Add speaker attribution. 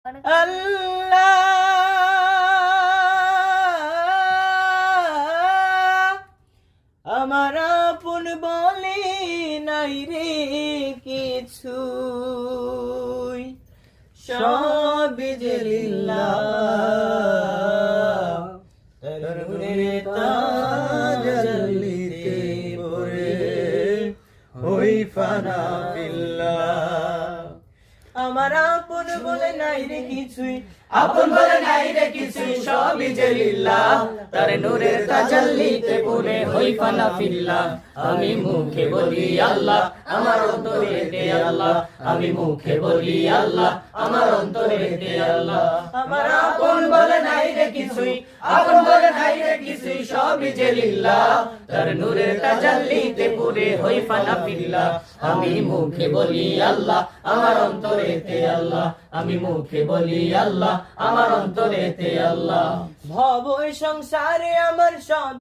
Speaker 1: আল্লাহ আমার আপন বলে নাই রে কিছু, সব যে লিল্লাহ তার নূরে তাজাল্লিতে পড়ে হই ফানা বিল্লাহ। আমার আপন বলে নাই রে কিছুই,
Speaker 2: আপন বলে নাই রে কিছুই, সবই যে লিল্লাহ তার নূরের তাজাল্লিতে পড়ে হই ফানা ফিল্লাহ। আমি মুখে বলি আল্লাহ, আমার অন্তরেতে আল্লাহ, আমি মুখে বলি আল্লাহ, আমার অন্তরেতে আল্লাহ। আমার আপন বলে নাই রে কিছুই, আপন বলে নাই রে কিছুই, সবই যে লিল্লাহ তার নূরের তাজাল্লিতে পড়ে হই ফানা ফিল্লাহ। আমি মুখে বলি আল্লাহ, আমার অন্তরেতে আল্লাহ, আমি মুখে বলি আল্লাহ, আমার অন্তরেতে আল্লাহ।
Speaker 1: ভব সংসারে আমার সব